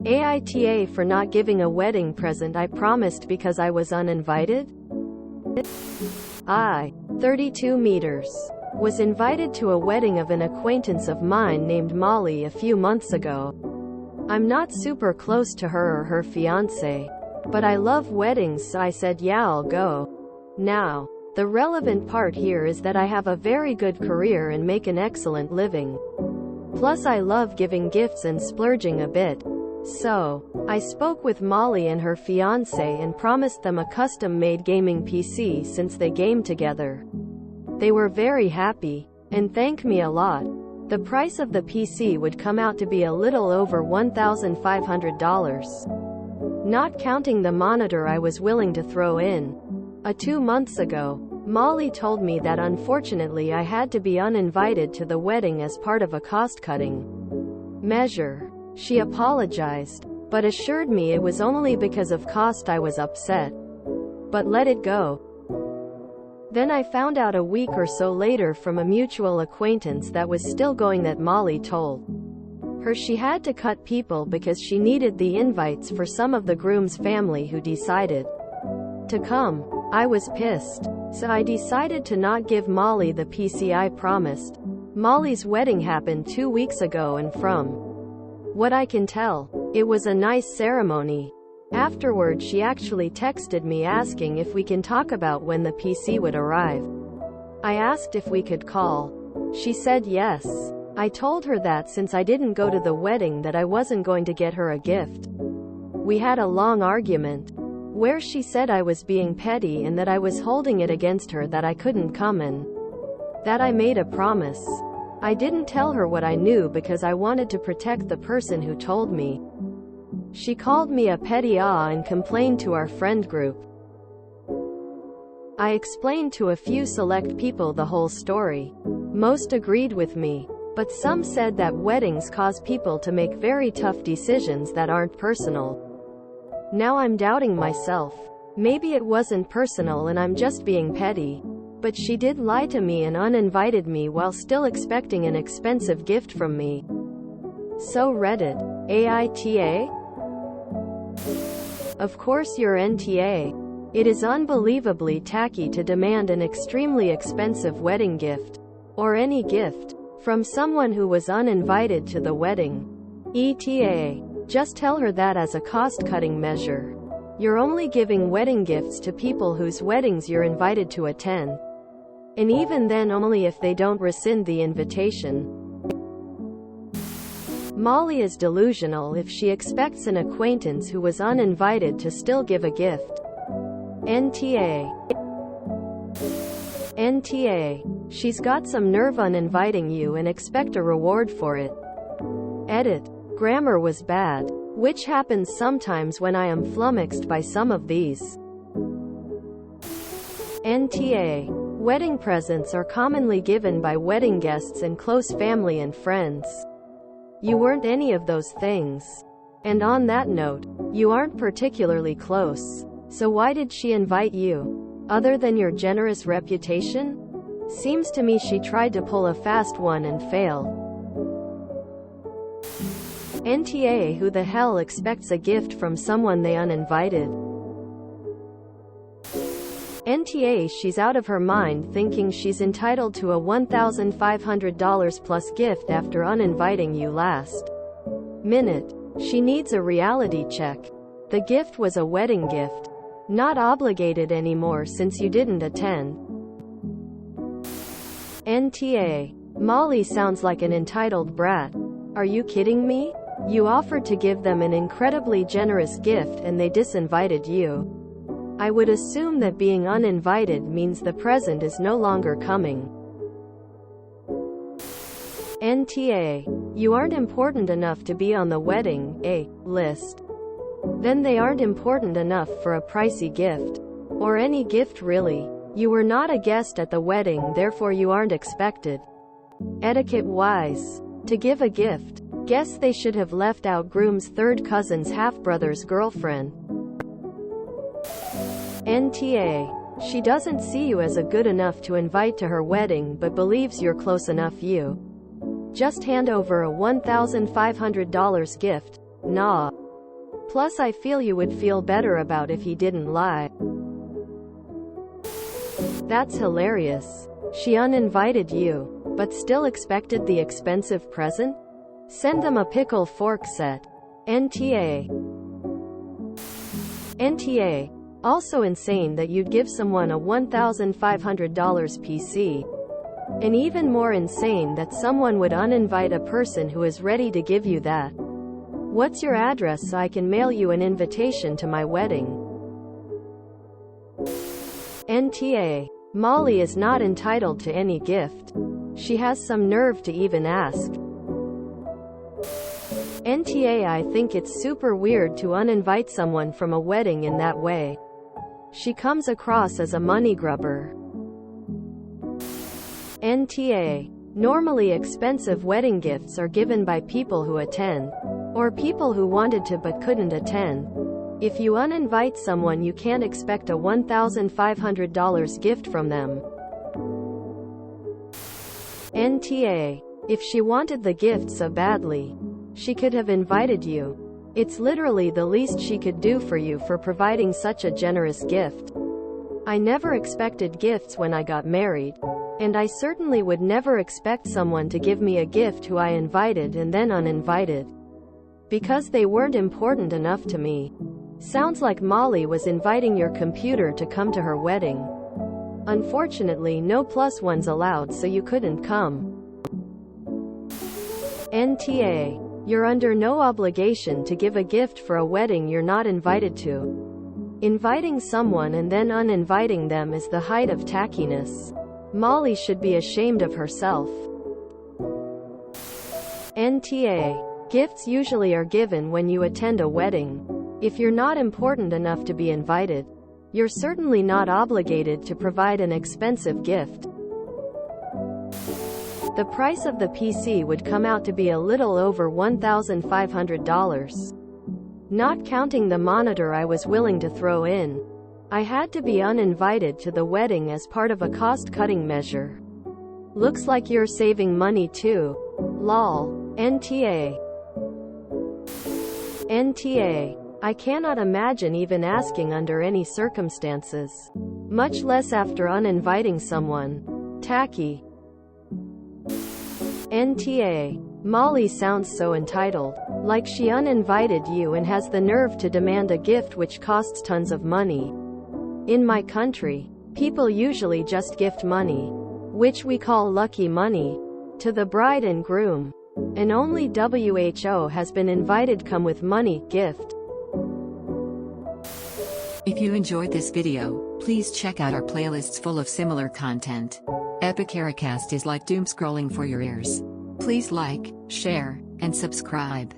AITA for not giving a wedding present I promised because I was uninvited? I, 32 meters, was invited to a wedding of an acquaintance of mine named Molly a few months ago. I'm not super close to her or her fiancé, but I love weddings, so I said yeah, I'll go. Now, the relevant part here is that I have a very good career and make an excellent living. Plus I love giving gifts and splurging a bit. So, I spoke with Molly and her fiancé and promised them a custom-made gaming PC since they game together. They were very happy, and thanked me a lot. The price of the PC would come out to be a little over $1,500. Not counting the monitor I was willing to throw in. 2 months ago, Molly told me that unfortunately I had to be uninvited to the wedding as part of a cost-cutting measure. She apologized, but assured me it was only because of cost I was upset. But let it go. Then I found out a week or so later from a mutual acquaintance that was still going that Molly told her she had to cut people because she needed the invites for some of the groom's family who decided to come. I was pissed, so I decided to not give Molly the PC I promised. Molly's wedding happened 2 weeks ago and from what I can tell, it was a nice ceremony. Afterward she actually texted me asking if we can talk about when the PC would arrive. I asked if we could call. She said yes. I told her that since I didn't go to the wedding that I wasn't going to get her a gift. We had a long argument, where she said I was being petty and that I was holding it against her that I couldn't come and that I made a promise. I didn't tell her what I knew because I wanted to protect the person who told me. She called me a petty and complained to our friend group. I explained to a few select people the whole story. Most agreed with me, but some said that weddings cause people to make very tough decisions that aren't personal. Now I'm doubting myself. Maybe it wasn't personal and I'm just being petty. But she did lie to me and uninvited me while still expecting an expensive gift from me. So Reddit. AITA? Of course you're NTA. It is unbelievably tacky to demand an extremely expensive wedding gift, or any gift, from someone who was uninvited to the wedding. ETA. Just tell her that as a cost-cutting measure. You're only giving wedding gifts to people whose weddings you're invited to attend. And even then only if they don't rescind the invitation. Molly is delusional if she expects an acquaintance who was uninvited to still give a gift. NTA. NTA. She's got some nerve uninviting you and expect a reward for it. Edit. Grammar was bad, which happens sometimes when I am flummoxed by some of these. NTA. Wedding presents are commonly given by wedding guests and close family and friends. You weren't any of those things. And on that note, you aren't particularly close. So why did she invite you? Other than your generous reputation? Seems to me she tried to pull a fast one and failed. NTA. Who the hell expects a gift from someone they uninvited? NTA. She's out of her mind thinking she's entitled to a $1,500 plus gift after uninviting you last minute. She needs a reality check. The gift was a wedding gift. Not obligated anymore since you didn't attend. NTA. Molly sounds like an entitled brat. Are you kidding me? You offered to give them an incredibly generous gift and they disinvited you. I would assume that being uninvited means the present is no longer coming. NTA. You aren't important enough to be on the wedding list. Then they aren't important enough for a pricey gift. Or any gift really. You were not a guest at the wedding, therefore you aren't expected. Etiquette-wise, to give a gift. Guess they should have left out groom's third cousin's half-brother's girlfriend. NTA. She doesn't see you as a good enough to invite to her wedding but believes you're close enough. You just hand over a $1,500 gift. Nah. Plus I feel you would feel better about if he didn't lie. That's hilarious. She uninvited you, but still expected the expensive present? Send them a pickle fork set. NTA. NTA. Also insane that you'd give someone a $1,500 PC. And even more insane that someone would uninvite a person who is ready to give you that. What's your address so I can mail you an invitation to my wedding? NTA. Molly is not entitled to any gift. She has some nerve to even ask. NTA. I think it's super weird to uninvite someone from a wedding in that way. She comes across as a money grubber. NTA. Normally expensive wedding gifts are given by people who attend, or people who wanted to but couldn't attend. If you uninvite someone, you can't expect a $1,500 gift from them. NTA. If she wanted the gift so badly, she could have invited you. It's literally the least she could do for you for providing such a generous gift. I never expected gifts when I got married, and I certainly would never expect someone to give me a gift who I invited and then uninvited, because they weren't important enough to me. Sounds like Molly was inviting your computer to come to her wedding. Unfortunately, no plus ones allowed, so you couldn't come. NTA. You're under no obligation to give a gift for a wedding you're not invited to. Inviting someone and then uninviting them is the height of tackiness. Molly should be ashamed of herself. NTA. Gifts usually are given when you attend a wedding. If you're not important enough to be invited, you're certainly not obligated to provide an expensive gift. The price of the PC would come out to be a little over $1,500. Not counting the monitor I was willing to throw in. I had to be uninvited to the wedding as part of a cost-cutting measure. Looks like you're saving money too. Lol. NTA. NTA. I cannot imagine even asking under any circumstances, much less after uninviting someone. Tacky. NTA. Molly sounds so entitled, like she uninvited you and has the nerve to demand a gift which costs tons of money. In my country, people usually just gift money, which we call lucky money, to the bride and groom. And only WHO has been invited come with money gift. If you enjoyed this video, please check out our playlists full of similar content. AmITheAsshole is like doom scrolling for your ears. Please like, share, and subscribe.